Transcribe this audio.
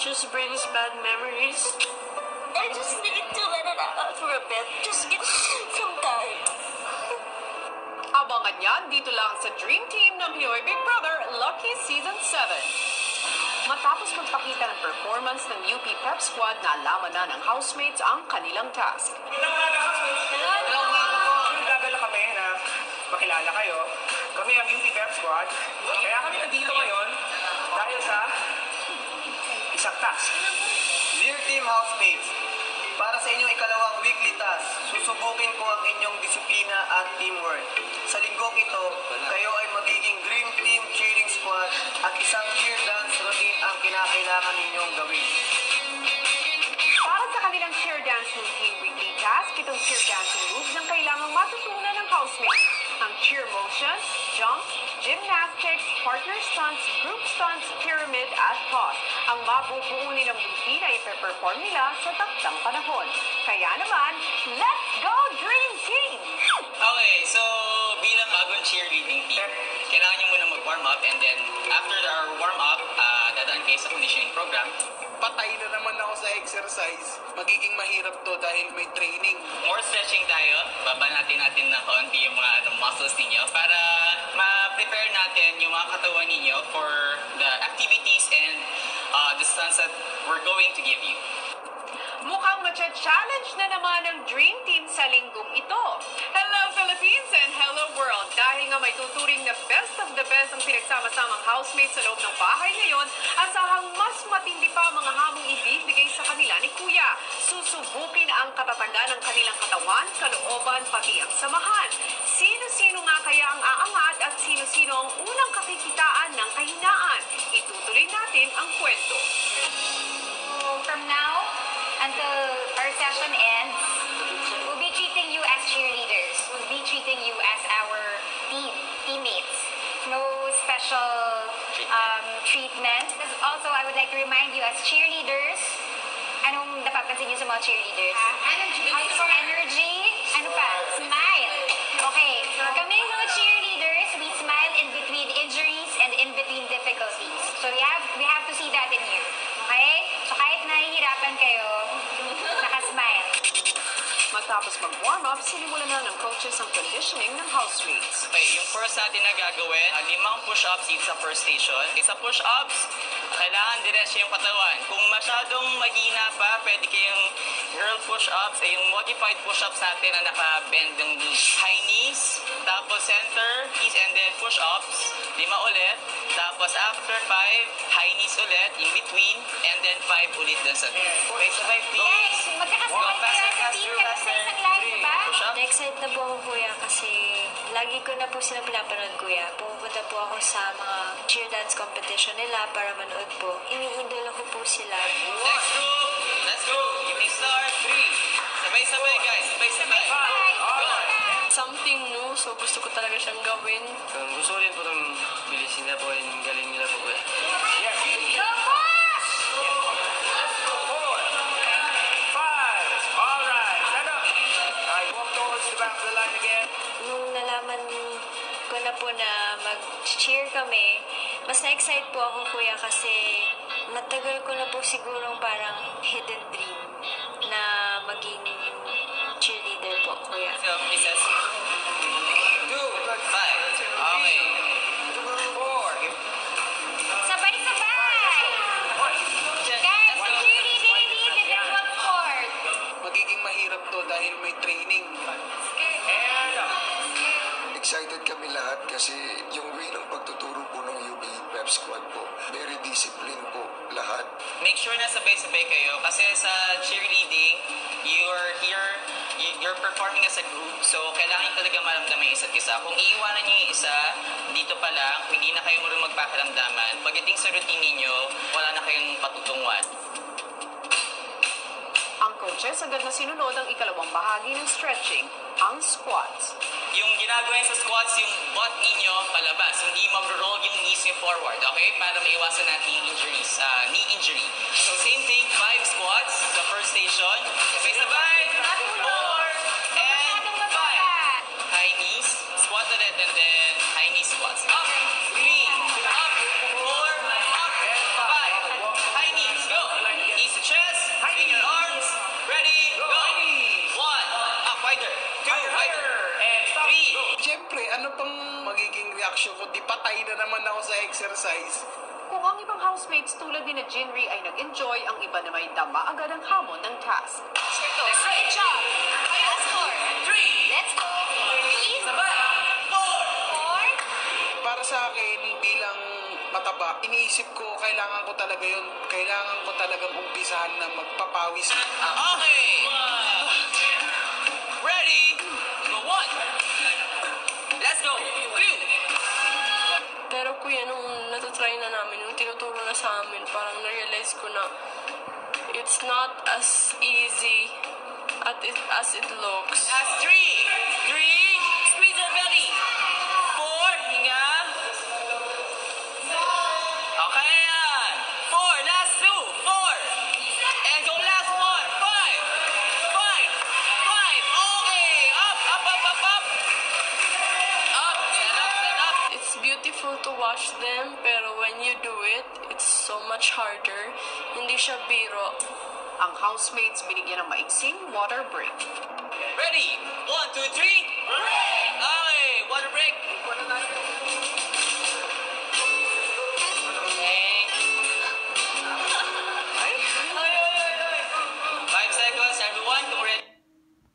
just brings bad memories. I just need to let it out for a bit. Just get some time. Abangan yan dito lang sa Dream Team ng Pinoy Big Brother Lucky Season 7. Matapos magpakita ng performance ng UP Pep Squad, naalaman na ng housemates ang kanilang task. Hello, gagala kami na makilala kayo. Kami ang UP Pep Squad. Kaya kami nandito ngayon dahil sa isang task. Dear Team Housemates, para sa inyong ikalawang weekly task, susubukin ko ang inyong disiplina at teamwork. Sa linggong ito, kayo ay magiging Dream Team Cheering Squad at isang cheer dance routine ang kinakailangan ninyong gawin. Para sa kanilang cheer dance routine weekly task, itong cheer dancing moves ang kailangang matutunan ng housemates. Ang cheer motions, jumps, gymnastics, partner stunts, group stunts, pyramid at toss. Ang mabubuo nilang routine ay ipe-perform nila sa taktang panahon. Kaya naman, let's go Dream Team! Okay, so bilang bagong cheerleading team, kailangan nyo muna mag-warm up and then after our warm up, dadaan kayo sa conditioning program. Patay na naman ako sa exercise. Magiging mahirap to dahil may training. More stretching tayo. Babanatin natin na kaunti yung mga muscles ninyo para ma-prepare natin yung mga katawan ninyo for the activities and the stunts that we're going to give you. Mukhang matcha-challenge na naman ang Dream Team sa linggong ito. Hello Philippines and hello world! Dahil nga may tuturing na best of the best ang pinagsama-samang housemates sa loob ng bahay ngayon, asahang mas matindi pa ang mga hamong ibibigay sa kanila ni Kuya. Susubukin ang katatagan ng kanilang katawan, kalooban, pati ang samahan. Sino-sino nga kaya ang aangat at sino-sino ang unang kakikitaan ng kahinaan? Itutuloy natin ang kwento. From now until our session ends, we'll be treating you as cheerleaders. We'll be treating you as our teammates. No special treatment. Also, I would like to remind you as cheerleaders, anong napapansin niyo sa mga cheerleaders? Energy. Ano pa? Smile. Okay. Kaming mga cheerleaders, we smile in between injuries and in between difficulties. So we have to see that in you. Okay? So kahit nahihirapan kayo, nakasmile. Matapos mag-warm up, sinimulan na ng coaches ang conditioning ng housemates. Okay, yung first natin na gagawin, 5 push-ups dito sa first station. Sa push-ups, kailangan diretso yung katawan. Kung masyadong mahina pa, pwede kayong girl push-ups, yung modified push-ups natin na naka-bend yung knees. High knees, tapos center, knees, and then push-ups, 5 ulit. Tapos after 5, high knees ulit, in between, and then 5 ulit dun sa knee. Okay, sabay please. Guys, magkakasabay kayo sa team kasi sa isang live, diba? Na-excite na po ako, Kuya, kasi lagi ko na po sila pinapanood, Kuya. Pumupunta po ako sa mga cheer dance competition nila para manood po. Iniidolo ko po sila. Next group, let's go. You may start 3. Sabay-sabay guys, sabay-sabay. Something new, so gusto ko talaga siyang gawin. Gusto ko rin po itong bilisin nila po, yung galing nila po. Yes. Go, push! 4, 5, all right, stand up. All right, walk towards the back of the line again. Nung nalaman ko na po na mag-cheer kami, mas na-excite po ako, Kuya, kasi matagal ko na po sigurong parang hidden dream na maging cheerleader po, Kuya. So, pieces. 2, 5. Okay. 4. Sabay-sabay! Guys, Let's go. cheerleading in the individual sport. Magiging mahirap to dahil may training. And Excited kami lahat kasi yung way ng pagtuturo po ng UP Pep Squad po, very disciplined po lahat. Make sure na sabay-sabay kayo kasi sa cheerleading, you're performing as a group. So, kailangan talaga maramdaman yung isa't isa. Kung iiwanan niyo yung isa, dito pa lang, kung hindi na kayo marunong magpakaramdaman, pagdating sa routine ninyo, wala na kayong patutunguhan. Ang coaches agad na sinunod ang ikalawang bahagi ng stretching, ang squats. Yung ginagawa sa squats, yung butt ninyo palabas. Hindi mag-roll yung knees nyo forward, okay? Para maiwasan natin yung injuries, knee injury. So same thing, 5 squats sa first station. Sabay-sabay, 4 and 5. High knees, squat ulit, and then high knee squats. Up, 3, up, 4, up, and 5. High knees, go! exercise. Kung ang ibang housemates tulad ni na Jinri ay nag-enjoy, ang iba na may dama agad ang hamon ng task. Great job. Last four. 3. Let's go. 3. 4. Para sa akin, bilang mataba, iniisip ko, kailangan ko talaga yun. Kailangan ko talagang umpisahan na magpapawis. Okay! Ready? Go 1. Let's go. 2. Pero kuya, nung natutry na namin, nung tinuturo na sa amin, parang na-realize ko na it's not as easy as it looks. Last 3. 3. Squeeze your belly. 4. Hinga. Okay, yan. 4. Last 2. 4. And go last 1. 5. 5. 5. Okay. Up, up, up, up, up. Up. Stand up, stand up. It's beautiful to watch them, pero when you do it, it's so much harder. Hindi siya biro. Ang housemates binigyan ng maiksing water break. Ready? 1, 2, 3. Okay. Water break.